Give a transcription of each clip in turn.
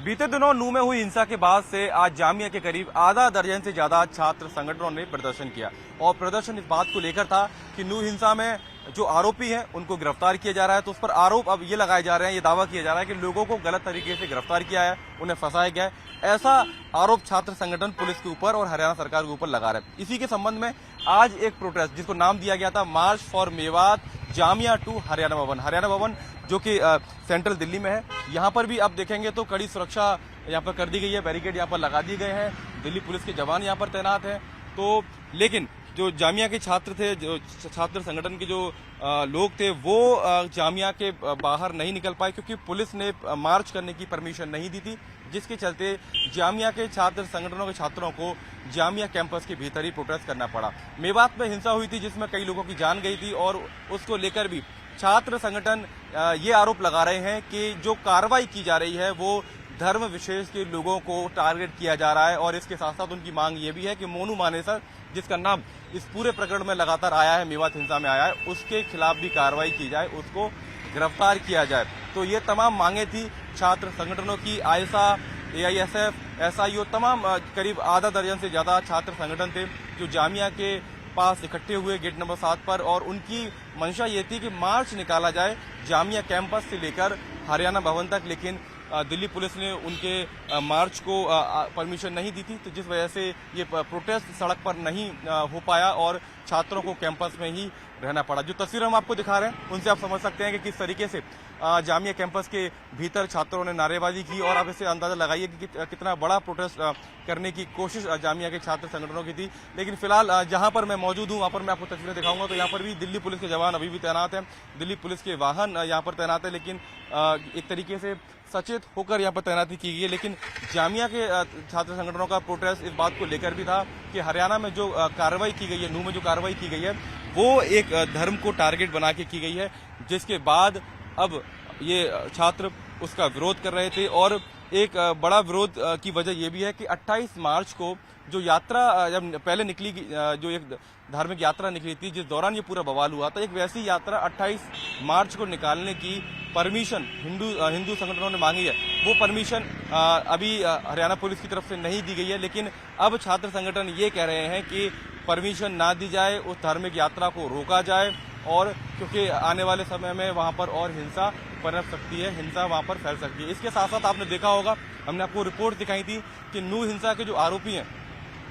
बीते दिनों नू में हुई हिंसा के बाद से आज जामिया के करीब आधा दर्जन से ज्यादा छात्र संगठनों ने प्रदर्शन किया और प्रदर्शन इस बात को लेकर था कि नू हिंसा में जो आरोपी हैं उनको गिरफ्तार किया जा रहा है। तो उस पर आरोप अब ये लगाए जा रहे हैं, ये दावा किया जा रहा है कि लोगों को गलत तरीके से गिरफ्तार किया है, उन्हें फंसाया गया है। ऐसा आरोप छात्र संगठन पुलिस के ऊपर और हरियाणा सरकार के ऊपर लगा रहे हैं। इसी के संबंध में आज एक प्रोटेस्ट जिसको नाम दिया गया था मार्च फॉर मेवात जामिया टू हरियाणा भवन जो कि सेंट्रल दिल्ली में है। यहाँ पर भी आप देखेंगे तो कड़ी सुरक्षा यहाँ पर कर दी गई है, बैरिकेड यहाँ पर लगा दिए गए हैं, दिल्ली पुलिस के जवान यहाँ पर तैनात हैं। तो लेकिन जो जामिया के छात्र थे, जो छात्र संगठन के जो लोग थे, वो जामिया के बाहर नहीं निकल पाए क्योंकि पुलिस ने मार्च करने की परमिशन नहीं दी थी, जिसके चलते जामिया के छात्र संगठनों के छात्रों को जामिया कैंपस के भीतर ही प्रोटेस्ट करना पड़ा। मेवात में हिंसा हुई थी जिसमें कई लोगों की जान गई थी और उसको लेकर भी छात्र संगठन ये आरोप लगा रहे हैं कि जो कार्रवाई की जा रही है वो धर्म विशेष के लोगों को टारगेट किया जा रहा है। और इसके साथ साथ उनकी मांग ये भी है कि मोनू मानेसर, जिसका नाम इस पूरे प्रकरण में लगातार आया है, मेवात हिंसा में आया है, उसके खिलाफ भी कार्रवाई की जाए, उसको गिरफ्तार किया जाए। तो ये तमाम मांगे थी छात्र संगठनों की। आयसा, AISF, SIO, तमाम करीब आधा दर्जन से ज्यादा छात्र संगठन थे जो जामिया के पास इकट्ठे हुए गेट नंबर 7 पर, और उनकी मंशा ये थी कि मार्च निकाला जाए जामिया कैंपस से लेकर हरियाणा भवन तक। लेकिन दिल्ली पुलिस ने उनके मार्च को परमिशन नहीं दी थी, तो जिस वजह से ये प्रोटेस्ट सड़क पर नहीं हो पाया और छात्रों को कैंपस में ही रहना पड़ा। जो तस्वीर हम आपको दिखा रहे हैं उनसे आप समझ सकते हैं कि किस तरीके से जामिया कैंपस के भीतर छात्रों ने नारेबाजी की, और आप इससे अंदाजा लगाइए कि कितना बड़ा प्रोटेस्ट करने की कोशिश जामिया के छात्र संगठनों की थी। लेकिन फिलहाल जहां पर मैं मौजूद हूं वहां पर मैं आपको तस्वीरें दिखाऊंगा तो यहाँ पर भी दिल्ली पुलिस के जवान अभी भी तैनात हैं, दिल्ली पुलिस के वाहन यहाँ पर तैनात है, लेकिन एक तरीके से सचेत होकर यहाँ पर तैनाती की गई है। लेकिन जामिया के छात्र संगठनों का प्रोटेस्ट इस बात को लेकर भी था कि हरियाणा में जो कार्रवाई की गई है, नू में जो कार्रवाई की गई है, वो एक धर्म को टारगेट बना के की गई है, जिसके बाद अब ये छात्र उसका विरोध कर रहे थे। और एक बड़ा विरोध की वजह यह भी है कि 28 मार्च को जो यात्रा जब पहले निकली, जो एक धार्मिक यात्रा निकली थी जिस दौरान ये पूरा बवाल हुआ था, एक वैसी यात्रा 28 मार्च को निकालने की परमिशन हिंदू संगठनों ने मांगी है। वो परमिशन अभी हरियाणा पुलिस की तरफ से नहीं दी गई है, लेकिन अब छात्र संगठन ये कह रहे हैं कि परमिशन ना दी जाए, उस धार्मिक यात्रा को रोका जाए, और क्योंकि आने वाले समय में वहां पर और हिंसा पनप सकती है, हिंसा वहां पर फैल सकती है। इसके साथ साथ आपने देखा होगा, हमने आपको रिपोर्ट दिखाई थी कि नू हिंसा के जो आरोपी हैं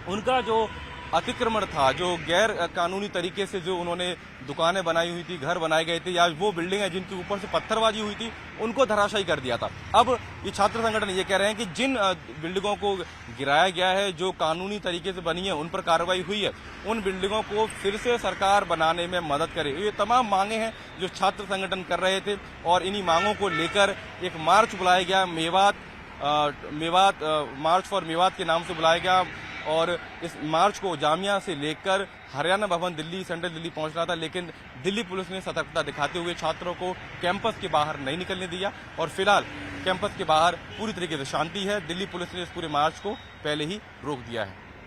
उनका जो अतिक्रमण था, जो गैर कानूनी तरीके से जो उन्होंने दुकानें बनाई हुई थी, घर बनाए गए थे, या वो बिल्डिंग है जिनके ऊपर से पत्थरबाजी हुई थी, उनको धराशायी कर दिया था। अब ये छात्र संगठन ये कह रहे हैं कि जिन बिल्डिंगों को गिराया गया है, जो कानूनी तरीके से बनी है, उन पर कार्रवाई हुई है, उन बिल्डिंगों को फिर से सरकार बनाने में मदद करे। ये तमाम मांगे हैं जो छात्र संगठन कर रहे थे, और इन्हीं मांगों को लेकर एक मार्च बुलाया गया, मेवात मार्च फॉर मेवात के नाम से बुलाया गया। और इस मार्च को जामिया से लेकर हरियाणा भवन दिल्ली, सेंट्रल दिल्ली पहुंचना था, लेकिन दिल्ली पुलिस ने सतर्कता दिखाते हुए छात्रों को कैंपस के बाहर नहीं निकलने दिया, और फिलहाल कैंपस के बाहर पूरी तरीके से शांति है। दिल्ली पुलिस ने इस पूरे मार्च को पहले ही रोक दिया है।